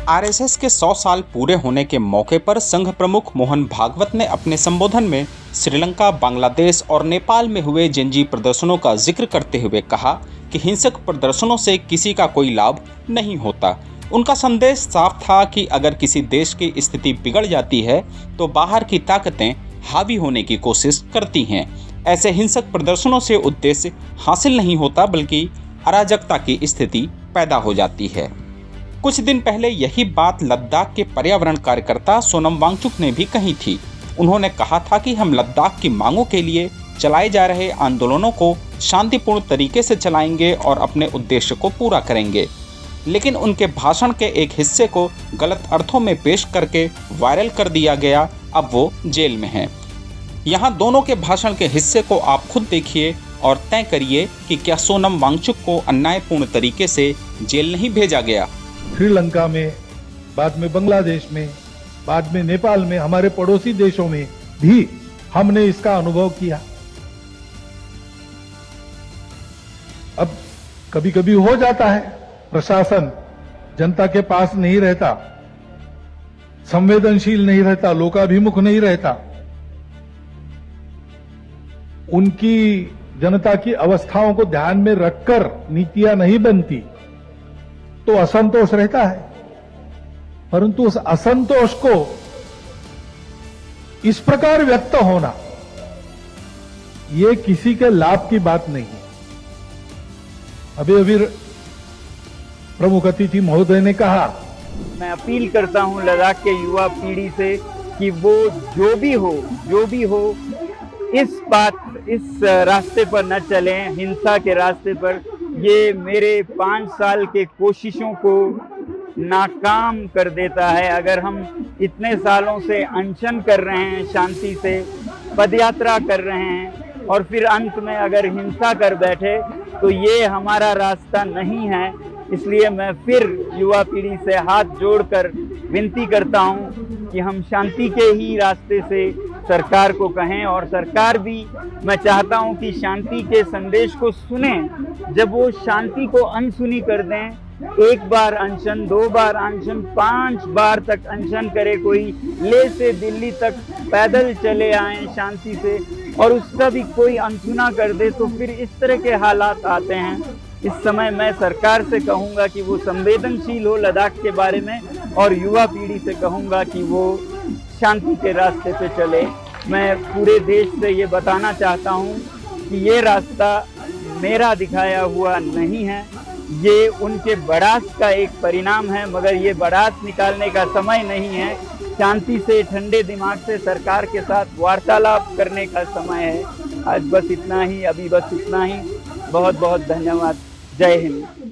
RSS के 100 साल पूरे होने के मौके पर संघ प्रमुख मोहन भागवत ने अपने संबोधन में श्रीलंका, बांग्लादेश और नेपाल में हुए जेनजी प्रदर्शनों का जिक्र करते हुए कहा कि हिंसक प्रदर्शनों से किसी का कोई लाभ नहीं होता। उनका संदेश साफ था कि अगर किसी देश की स्थिति बिगड़ जाती है तो बाहर की ताकतें हावी होने की कोशिश करती हैं। ऐसे हिंसक प्रदर्शनों से उद्देश्य हासिल नहीं होता बल्कि अराजकता की स्थिति पैदा हो जाती है। कुछ दिन पहले यही बात लद्दाख के पर्यावरण कार्यकर्ता सोनम वांगचुक ने भी कही थी। उन्होंने कहा था कि हम लद्दाख की मांगों के लिए चलाए जा रहे आंदोलनों को शांतिपूर्ण तरीके से चलाएंगे और अपने उद्देश्य को पूरा करेंगे। लेकिन उनके भाषण के एक हिस्से को गलत अर्थों में पेश करके वायरल कर दिया गया। अब वो जेल में हैं। यहाँ दोनों के भाषण के हिस्से को आप खुद देखिए और तय करिए कि क्या सोनम वांगचुक को अन्यायपूर्ण तरीके से जेल नहीं भेजा गया। श्रीलंका में, बाद में बांग्लादेश में, बाद में नेपाल में, हमारे पड़ोसी देशों में भी हमने इसका अनुभव किया। अब कभी कभी हो जाता है, प्रशासन जनता के पास नहीं रहता, संवेदनशील नहीं रहता, लोकाभिमुख नहीं रहता, उनकी जनता की अवस्थाओं को ध्यान में रखकर नीतियां नहीं बनती तो असंतोष रहता है। परंतु उस असंतोष को इस प्रकार व्यक्त होना, ये किसी के लाभ की बात नहीं है। अभी प्रमुख अतिथि महोदय ने कहा, मैं अपील करता हूं लद्दाख के युवा पीढ़ी से कि वो जो भी हो इस रास्ते पर न चलें, हिंसा के रास्ते पर। ये मेरे 5 साल के कोशिशों को नाकाम कर देता है। अगर हम इतने सालों से अनशन कर रहे हैं, शांति से पदयात्रा कर रहे हैं और फिर अंत में अगर हिंसा कर बैठे तो ये हमारा रास्ता नहीं है। इसलिए मैं फिर युवा पीढ़ी से हाथ जोड़कर विनती करता हूं कि हम शांति के ही रास्ते से सरकार को कहें और सरकार भी, मैं चाहता हूं कि शांति के संदेश को सुने। जब वो शांति को अनसुनी कर दें, 1 बार अनशन, 2 बार अनशन, 5 बार तक अनशन करे, कोई लेह से दिल्ली तक पैदल चले आए शांति से और उसका भी कोई अनसुना कर दे तो फिर इस तरह के हालात आते हैं। इस समय मैं सरकार से कहूंगा कि वो संवेदनशील हो लद्दाख के बारे में और युवा पीढ़ी से कहूंगा कि वो शांति के रास्ते पे चले। मैं पूरे देश से ये बताना चाहता हूँ कि ये रास्ता मेरा दिखाया हुआ नहीं है, ये उनके बड़ास का एक परिणाम है, मगर ये बड़ास निकालने का समय नहीं है। शांति से, ठंडे दिमाग से सरकार के साथ वार्तालाप करने का समय है। आज बस इतना ही, अभी बस इतना ही। बहुत बहुत धन्यवाद। जय हिंद।